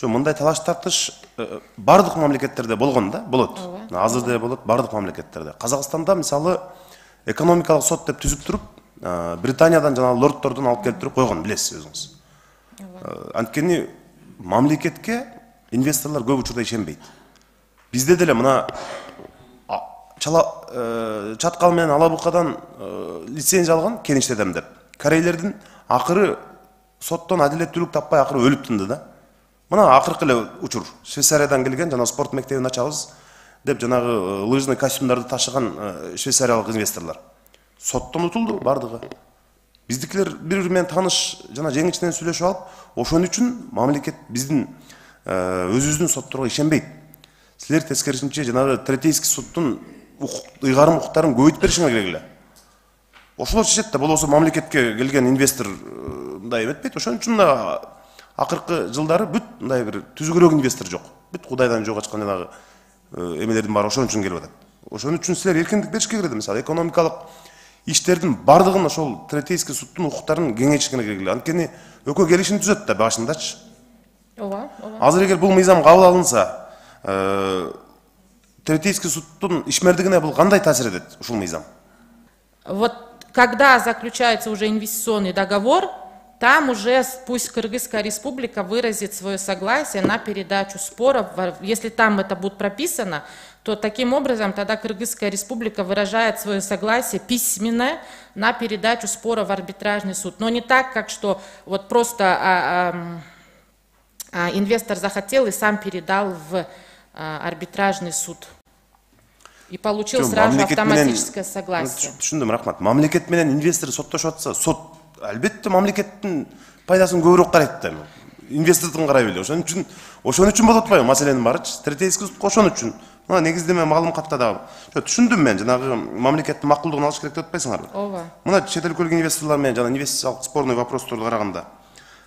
Ошо мындай талаш тартыш бардык мамлекеттерде болгон да, болот. Азыр да болот бардык мамлекеттерде. Казакстанда мисалы экономикалык сот деп түзүп туруп, Британиядан жана лордтордун алып келип туруп койгон, билесиз өзүңүз. Анткени мамлекетке инвесторлор көп учурда ишенбейт. Бизде деле мына чаткал менен Алабукадан лицензия алган кеништедем деп. Корейлердин акыры соттон адилеттүүлүк таппай акыры өлүп тынды да. Мына акыркы эле учур. Швейцариядан келген жана спорт мектебин ачабыз деп жанагы лыжный костюмдарды ташыган швейцариялык инвесторлор. Соттон утулду бардыгы. Биздикилер бири-бири менен тааныш жана жеңичинен сүйлөшүп алып, ошон үчүн мамлекет биздин өзүбүздүн сотторго ишенбейт. Силер тескерисинче жанагы Третейский суттун ыйгарым укуктарын көбөйтүп беришиңер керек эле. Ошол чечет да, болбосо мамлекетке келген инвестор мындай эметпейт. Ошон үчүн да акыркы жылдары бүт мындай бир түзүгүрөөк инвестор жок. Бүт Кудайдан жок ачкан жанагы эмелердин баары ошон үчүн келип атат. Ошон үчүн силер эркиндик беришке керек. Мисалы экономикалык иштердин бардыгын ошол Третейский суттун укуктарын кеңейтишиңер керек эле. Анткени экөө келишим түзөт да башындачы. Ооба. Азыр эгер бул мыйзам кабыл алынса, Третейский суттун ишмердигине бул кандай таасир этет ушул мыйзам? Вот когда заключается уже инвестиционный договор, там уже пусть Кыргызская республика выразит свое согласие на передачу споров. Если там это будет прописано, то таким образом тогда Кыргызская республика выражает свое согласие письменное на передачу спора в арбитражный суд. Но не так, как что вот просто инвестор захотел и сам передал в арбитражный суд. И получил сразу же автоматическое согласие. Түшүндүм, рахмат. Мамлекет менен инвестор соттошуп атса, сот албетте мамлекеттин пайдасын көбүрөөк карайт да. Инвестордун карай беле. Ошон үчүн болуп атпайбы маселенин баарычы? Третейский суд ошон үчүн. Мына негиздеме маалым катта дагы. Түшүндүм мен, жанагы мамлекеттин макулдугун алыш керек деп атпайсыңарбы? Ооба. Мына чет элге келген инвесторлор менен жана инвестициялык спорный вопросторду караганда,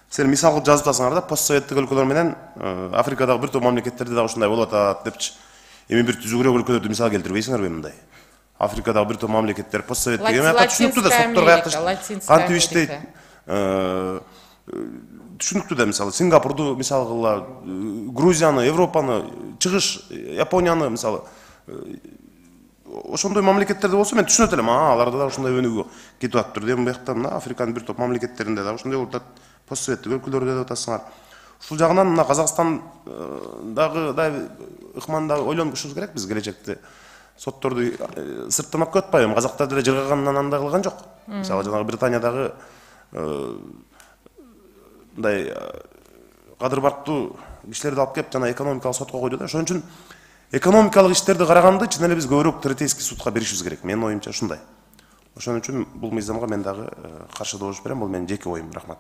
силер мисал кылып жазып атасыңар да, постсоветтик өлкөлөр менен Африкадагы бир топ мамлекеттерде дагы ушундай болуп атат депчи. Эми бир түзүгүрөөк өлкөлөрдү мисал келтирбейсиңерби мындай? Африкадагы бир топ мамлекеттер постсоветтик түшүнүктүү да, соттор кантип иштейт. Түшүнүктүү да, мисалы Сингапурду мисал кылла, Грузияны, Европаны, чыгыш Японияны мисалы ошондой мамлекеттерде болсо мен түшүнөт элем, аларда да ошондой өнүгүү кетип атыптыр деп. Буякта мына Африканын бир топ мамлекеттеринде да ошондой болуп атат. Постсоветтик өлкөлөрдө деп атасыңар. Ушул жагынан мына Казакстандагы ыкманда ойлонуп көрүшүбүз керек биз келечекте. Сотторду сырттан алып кетип атпайбы? Казактар деле жыргагандан андай кылган жок. Мисалы жанагы Британиядагы мындай кадыр барктуу кишилерди алып келип жана экономикалык сотко койду да. Ошон үчүн экономикалык иштерди караганда чын эле биз көбүрөөк Третейский судка беришибиз керек. Менин оюмча ушундай. Ошон үчүн бул мыйзамга мен дагы каршы добуш берем. Бул менин жеке оюм. Рахмат.